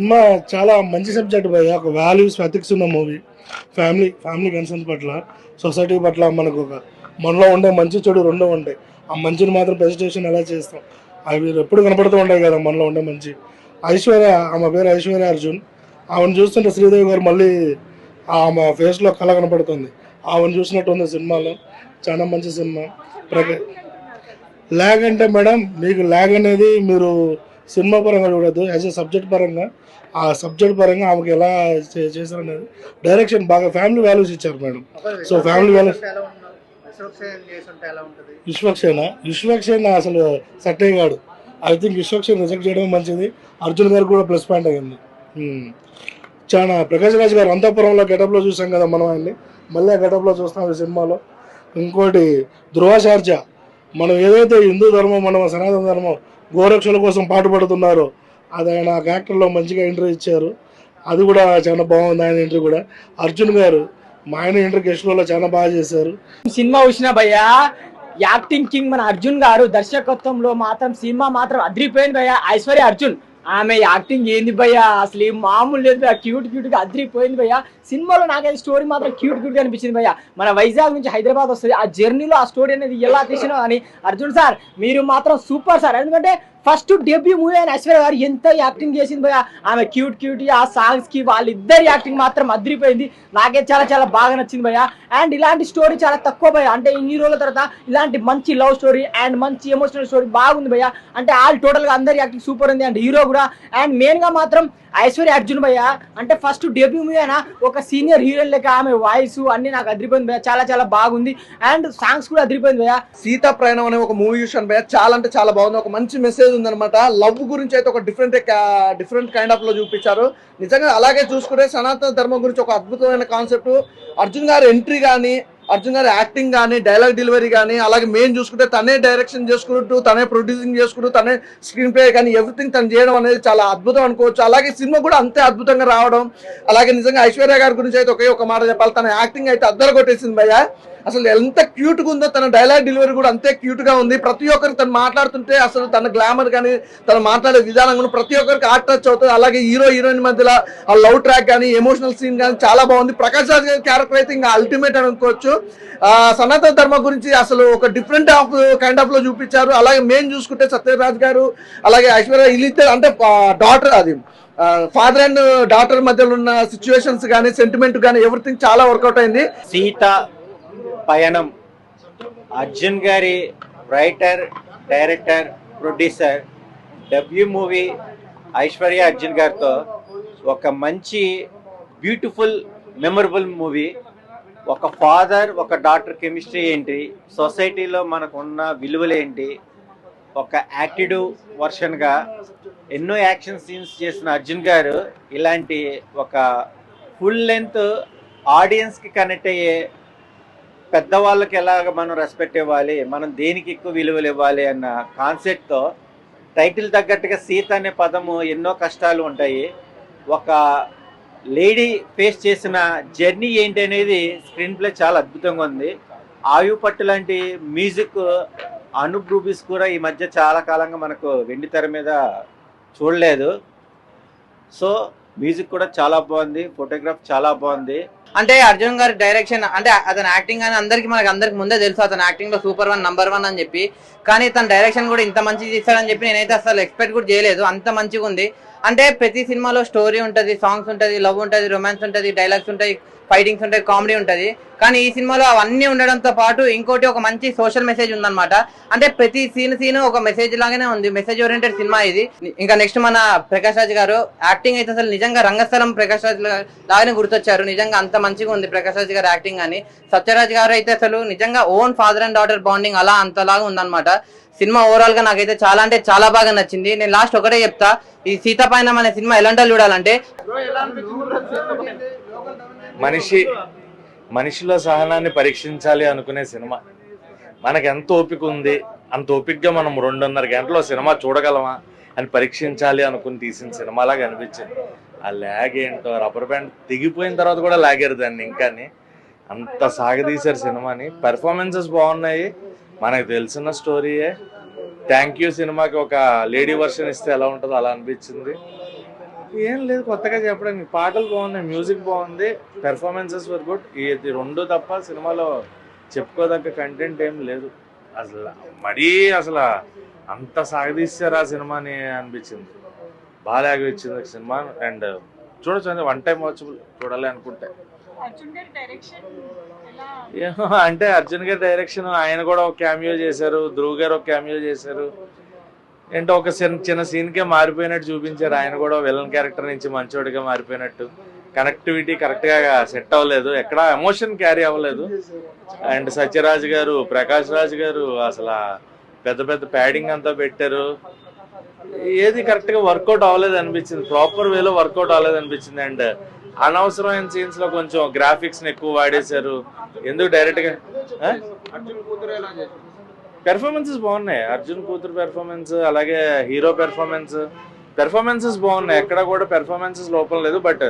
Cinema చాలా మంచి subject భయ్య. ఒక వాల్యూస్ ఎథిక్స్ ఉన్న మూవీ. ఫ్యామిలీ కన్సర్న్స్ పట్ల, సొసైటీ పట్ల మనకు ఒక మనలో ఉండే మంచి చెడు రెండూ ఉంటాయి. ఆ మంచిని మాత్రం ప్రెజెంటేషన్ ఎలా చేస్తాం అవి ఎప్పుడు కనపడుతూ ఉంటాయి కదా మనలో ఉండే మంచి. ఐశ్వర్య, ఆమె పేరు ఐశ్వర్య అర్జున్. ఆమెను చూస్తుంటే శ్రీదేవి గారు మళ్ళీ ఆమె ఫేస్లో కళ కనపడుతుంది. ఆమెను చూసినట్టు ఉంది సినిమాలో. చాలా మంచి సినిమా. ప్రక ల్యాగ్ అంటే మేడం, మీకు ల్యాగ్ అనేది మీరు సినిమా పరంగా చూడద్దు, యాజ్ ఎ సబ్జెక్ట్ పరంగా. ఆ సబ్జెక్ట్ పరంగా ఆమెకి ఎలా చేశారనేది డైరెక్షన్ బాగా ఫ్యామిలీ వాల్యూస్ ఇచ్చారు madam. So family values. Vishwaksena అసలు సెట్ అయ్యాడు. ఐ థింక్ విశ్వక్సేన్ రిజెక్ట్ చేయడం మంచిది. అర్జున్ గారికి కూడా ప్లస్ పాయింట్ అయ్యింది. చాలా ప్రకాష్ రాజ్ గారు అంతఃపురంలో గెటప్లో చూసాం కదా మనం ఆయన్ని, మళ్ళీ ఆ గెటప్లో చూస్తాం ఈ సినిమాలో. ఇంకోటి ధృవాచార్య, మనం ఏదైతే హిందూ ధర్మం, మనం సనాతన ధర్మం గోరక్షల కోసం పాటుపడుతున్నారో అది ఆయన యాక్టర్లో మంచిగా ఎంట్రీ ఇచ్చారు. అది కూడా చాలా బాగుంది ఆయన ఎంట్రీ కూడా. అర్జున్ గారు మా ఆయన ఎంట్రీ గెస్ట్ రోల్లో చాలా బాగా చేశారు. సినిమా చూసిన భయ్యా, యాక్టింగ్ కింగ్ మన అర్జున్ గారు. దర్శకత్వంలో మాత్రం సినిమా మాత్రం అదిరిపోయింది భయ్యా. ఐశ్వర్య అర్జున్ ఆమె యాక్టింగ్ ఏంది భయ్యా, అసలు ఏం మామూలు లేదు భయ్యా. క్యూట్ గా అదిరిపోయింది భయ్యా. సినిమాలో నాకైతే స్టోరీ మాత్రం క్యూట్ గా అనిపించింది భయ్యా. మన వైజాగ్ నుంచి హైదరాబాద్ వస్తుంది, ఆ జర్నీలో ఆ స్టోరీ అనేది ఎలా తీసినా అని అర్జున్ సార్ మీరు మాత్రం సూపర్ సార్. ఎందుకంటే ఫస్ట్ డెబ్యూ మూవీ అయిన ఐశ్వర్య గారు ఎంత యాక్టింగ్ చేసింది భయ్యా. ఆమె క్యూట్ ఆ సాంగ్స్ కి వాళ్ళిద్దరి యాక్టింగ్ మాత్రం అదిరిపోయింది. నాకైతే చాలా బాగా నచ్చింది భయ్యా. అండ్ ఇలాంటి స్టోరీ చాలా తక్కువ భయ్యా. అంటే ఇన్ని రోజుల తర్వాత ఇలాంటి మంచి లవ్ స్టోరీ అండ్ మంచి ఎమోషనల్ స్టోరీ బాగుంది భయ్యా. అంటే ఆల్ టోటల్ గా అందరి యాక్టింగ్ సూపర్ ఉంది. అండ్ హీరో కూడా. అండ్ మెయిన్ గా మాత్రం ఐశ్వర్య అర్జున్ భయ్యా, అంటే ఫస్ట్ డెబ్యూ మూవీ అయినా ఒక సీనియర్ హీరోయిన్ లెక్క ఆమె వాయిస్ అన్ని నాకు అదిరిపోయింది భయ్యా. చాలా బాగుంది. అండ్ సాంగ్స్ కూడా అదిరిపోయింది భయ్యా. సీతా ప్రయాణం అనే ఒక మూవీ చూసాను భయ్యా, చాలా అంటే చాలా బాగుంది. ఒక మంచి మెసేజ్ ఉందన్నమాట. లవ్ గురించి అయితే ఒక డిఫరెంట్ కైండ్ ఆఫ్ లో చూపించారు నిజంగా. అలాగే చూసుకుంటే సనాతన ధర్మం గురించి ఒక అద్భుతమైన కాన్సెప్ట్. అర్జున్ గారి ఎంట్రీ కానీ, అర్జున్ గారి యాక్టింగ్ కానీ, డైలాగ్ డెలివరీ కానీ, అలాగే మెయిన్ చూసుకుంటే తనే డైరెక్షన్ చేసుకుంటూ, తనే ప్రొడ్యూసింగ్ చేసుకుంటూ, తనే స్క్రీన్ ప్లే కానీ ఎవ్రీథింగ్ తను చేయడం అనేది చాలా అద్భుతం అనుకోవచ్చు. అలాగే సినిమా కూడా అంతే అద్భుతంగా రావడం. అలాగే నిజంగా ఐశ్వర్య గారి గురించి అయితే ఒకే ఒక మాట చెప్పాలి, తన యాక్టింగ్ అయితే అద్దరు కొట్టేసింది భయ్యా. అసలు ఎంత క్యూట్గా ఉందో, తన డైలాగ్ డెలివరీ కూడా అంతే క్యూట్గా ఉంది. ప్రతి ఒక్కరికి తను మాట్లాడుతుంటే అసలు తన గ్లామర్ కానీ, తను మాట్లాడే విధానం కానీ ప్రతి ఒక్కరికి ఆర్ట్ టచ్ అవుతుంది. అలాగే హీరోయిన్ మధ్యలో ఆ లవ్ ట్రాక్ కానీ, ఎమోషనల్ సీన్ కానీ చాలా బాగుంది. ప్రకాష్ రాజ్ గారి క్యారెక్టర్ అయితే ఇంకా అల్టిమేట్ అని అనుకోవచ్చు. సనాతన ధర్మం గురించి అసలు ఒక డిఫరెంట్ కైండ్ ఆఫ్ లో చూపించారు. అలాగే మెయిన్ చూసుకుంటే సత్యరాజ్ గారు, అలాగే ఐశ్వర్య, వీళ్ళిద్దరు అంటే డాటర్, అది ఫాదర్ అండ్ డాటర్ మధ్యలో ఉన్న సిచ్యువేషన్స్ కానీ, సెంటిమెంట్ కానీ ఎవ్రీథింగ్ చాలా వర్కౌట్ అయింది. సీత పయనం అర్జున్ గారి writer, director, producer W movie Aishwarya Arjun గారితో ఒక మంచి బ్యూటిఫుల్ మెమరబుల్ మూవీ. ఒక ఫాదర్ ఒక డాటర్ కెమిస్ట్రీ ఏంటి, సొసైటీలో మనకున్న విలువలు ఏంటి, ఒక యాక్టివ్ వర్షన్గా ఎన్నో యాక్షన్ సీన్స్ చేసిన అర్జున్ గారు ఇలాంటి ఒక ఫుల్ లెంత్ ఆడియన్స్కి కనెక్ట్ అయ్యే, పెద్దవాళ్ళకి ఎలాగ మనం రెస్పెక్ట్ ఇవ్వాలి, మనం దేనికి ఎక్కువ విలువలు ఇవ్వాలి అన్న కాన్సెప్ట్తో టైటిల్ తగ్గట్టుగా సీత అనే పదము ఎన్నో కష్టాలు ఉంటాయి, ఒక లేడీ ఫేస్ చేసిన జర్నీ ఏంటి అనేది స్క్రీన్ ప్లే చాలా అద్భుతంగా ఉంది. ఆయు పట్టు లాంటి మ్యూజిక్, అనూప్ రూబీస్ కూడా ఈ మధ్య చాలా కాలంగా మనకు వెండి తెర మీద చూడలేదు. సో మ్యూజిక్ కూడా చాలా బాగుంది, ఫోటోగ్రాఫ్ చాలా బాగుంది. అంటే అర్జున్ గారి డైరెక్షన్ అంటే అతని యాక్టింగ్ అని అందరికి ముందే తెలుసు, అతని యాక్టింగ్ లో సూపర్ నంబర్ 1 అని చెప్పి. కానీ తన డైరెక్షన్ కూడా ఇంత మంచిగా తీస్తాడని చెప్పి నేనైతే అసలు ఎక్స్పెక్ట్ కూడా చేయలేదు. అంత మంచిగా ఉంది. అంటే ప్రతి సినిమాలో స్టోరీ ఉంటుంది, సాంగ్స్ ఉంటుంది, లవ్ ఉంటుంది, రొమాన్స్ ఉంటుంది, డైలాగ్స్ ఉంటాయి, ఫైటింగ్స్ ఉంటాయి, కామెడీ ఉంటుంది. కానీ ఈ సినిమాలో అవన్నీ ఉండడంతో పాటు ఇంకోటి ఒక మంచి సోషల్ మెసేజ్ ఉందన్నమాట. అంటే ప్రతి సీన్ ఒక మెసేజ్ లాగానే ఉంది. మెసేజ్ ఓరియంటెడ్ సినిమా ఇది. ఇంకా నెక్స్ట్ మన ప్రకాష్ రాజ్ గారు యాక్టింగ్ అయితే అసలు నిజంగా రంగస్థలం ప్రకాష్ రాజ్ లాగానే గుర్తొచ్చారు. నిజంగా అంత మంచిగా ఉంది ప్రకాష్ రాజ్ గారు యాక్టింగ్ అని. సత్యరాజ్ గారు అయితే అసలు నిజంగా own father and daughter bonding అలా అంతలాగా ఉందన్నమాట. సినిమా ఓవరాల్ గా నాకైతే చాలా అంటే చాలా బాగా నచ్చింది. నేను లాస్ట్ ఒకటే చెప్తా, ఈ సీతాపయనం అనే సినిమా ఎలాంటి చూడాలంటే, మనిషిలో సహనాన్ని పరీక్షించాలి అనుకునే సినిమా. మనకు ఎంత ఓపిక ఉంది, అంత ఓపికగా మనం 2.5 గంటలో సినిమా చూడగలమా అని పరీక్షించాలి అనుకుని తీసిన సినిమాలాగా అనిపించింది. ఆ ల్యాగ్ ఏంటో, రబ్బర్ బ్యాండ్ దిగిపోయిన తర్వాత కూడా లాగారు దాన్ని. ఇంకా అంత సాగదీశారు సినిమాని. పెర్ఫార్మెన్సెస్ బాగున్నాయి, మనకు తెలిసిన స్టోరీయే. థ్యాంక్ యూ సినిమాకి ఒక లేడీ వర్షన్ ఇస్తే ఎలా ఉంటుందో అలా అనిపించింది. ఏం లేదు కొత్తగా చెప్పడానికి. పాటలు బాగున్నాయి, మ్యూజిక్ బాగుంది, పెర్ఫార్మెన్సెస్ వర్ గుడ్. ఇది రెండు తప్ప సినిమాలో చెప్పుకోదగ్గ కంటెంట్ ఏం లేదు. అసలు మరీ అసలు అంత సాగదీశారు ఆ సినిమాని అనిపించింది. బాగా అనిపించింది సినిమా. అండ్ చూడొచ్చు, అంటే వన్ టైం వాచబుల్, చూడాలి అనుకుంటే. ఏమో అంటే అర్జున్ గారి డైరెక్షన్, ఆయన కూడా ఒక క్యామియో చేశారు, ధ్రువ్ గారు ఒక క్యామియో చేశారు. ఏంటో ఒక చిన్న సీన్కే మారిపోయినట్టు చూపించారు. ఆయన కూడా విలన్ క్యారెక్టర్ నుంచి మంచోడిగా మారిపోయినట్టు. కనెక్టివిటీ కరెక్ట్గా సెట్ అవ్వలేదు, ఎక్కడ ఎమోషన్ క్యారీ అవ్వలేదు. అండ్ సత్యరాజ్ గారు, ప్రకాష్ రాజ్ గారు అసలు పెద్ద పెద్ద ప్యాడింగ్ అంతా పెట్టారు. ఏది కరెక్ట్గా వర్కౌట్ అవ్వలేదు అనిపించింది, ప్రాపర్ వేలో వర్కౌట్ అవ్వలేదు అనిపించింది. అండ్ అనవసరమైన సీన్స్ లో కొంచెం గ్రాఫిక్స్ ని ఎక్కువ వాడేశారు. ఎందుకు డైరెక్ట్ గా పెర్ఫార్మెన్సెస్ బాగున్నాయి, అర్జున్ కూతురు పెర్ఫార్మెన్స్, అలాగే హీరో పెర్ఫార్మెన్సెస్ బాగున్నాయి. ఎక్కడ కూడా పెర్ఫార్మెన్సెస్ లోపం లేదు. బట్